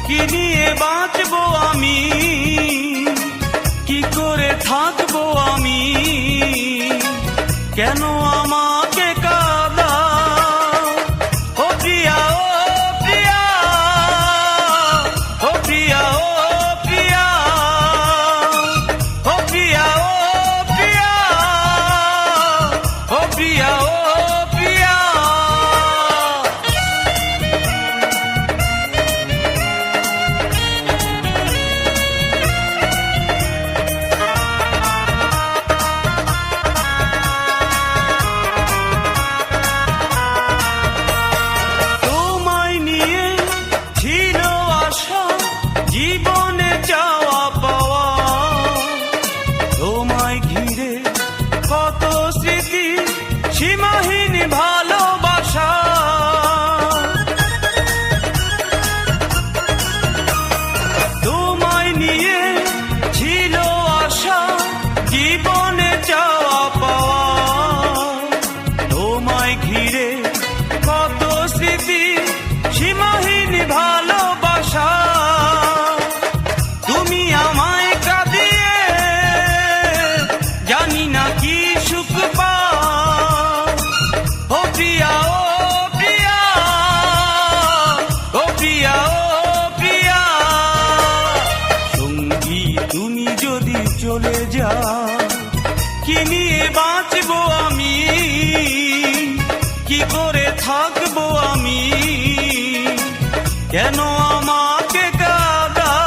কি নিয়ে বাঁচবো আমি, কি করে থাকবো আমি, কেন আমাকে কাঁদাও ও প্রিয়া, ও প্রিয়া, ও প্রিয়া, ও প্রিয়া, ও প্রিয়া, ও প্রিয়া, ও প্রিয়া, ও প্রিয়া। জীবনে চাওয়া পাওয়া, তোমায় ঘিরে কত স্মৃতি, সীমাহীন ভালোবাসা। তোমায় নিয়ে ছিল আশা, জীবনে চাওয়া পাওয়া, তোমায় ঘিরে কত স্মৃতি, সীমাহীন ভালোবাসা। তুমি আমায় কাঁদিয়ে জানি না কি সুখ পাও ও প্রিয়া, ও প্রিয়া, ও প্রিয়া, ও প্রিয়া। সঙ্গী তুমি যদি চলে যাও, কি নিয়ে বাঁচবো আমি, কি করে থাকবো আমি, কেন আমাকে কাঁদাও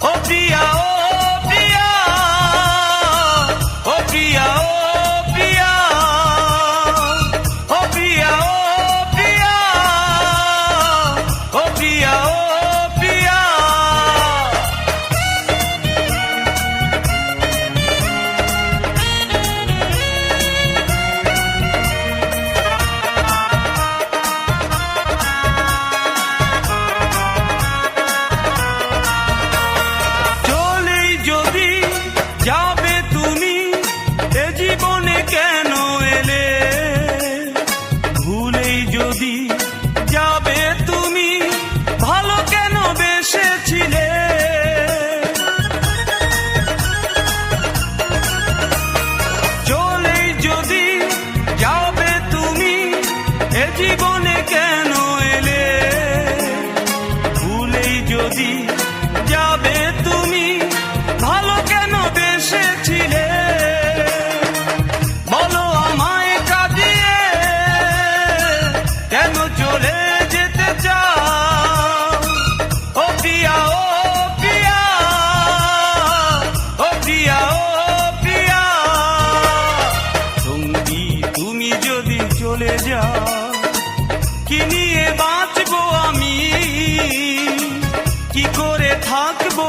ও প্রিয়া, ও প্রিয়া, ও প্রিয়া, ও প্রিয়া, ও প্রিয়া, ও প্রিয়া, ও প্রিয়া, ও প্রিয়া। যাবে তুমি এ জীবনে কেন এলে, ভুলেই যদি যাবে তুমি ভালো কেন বেসেছিলে। চলেই যদি যাবে তুমি এ জীবনে কেন এলে, ভুলেই যদি যাবে তুমি ভালো কেন বেসেছিলে। বলো আমায় কাঁদিয়ে কেন চলে যেতে চাও ও প্রিয়া, ও প্রিয়া, ও প্রিয়া, ও প্রিয়া। সঙ্গী তুমি যদি চলে যাও, কি নিয়ে বাঁচবো আমি, কি করে থাকবো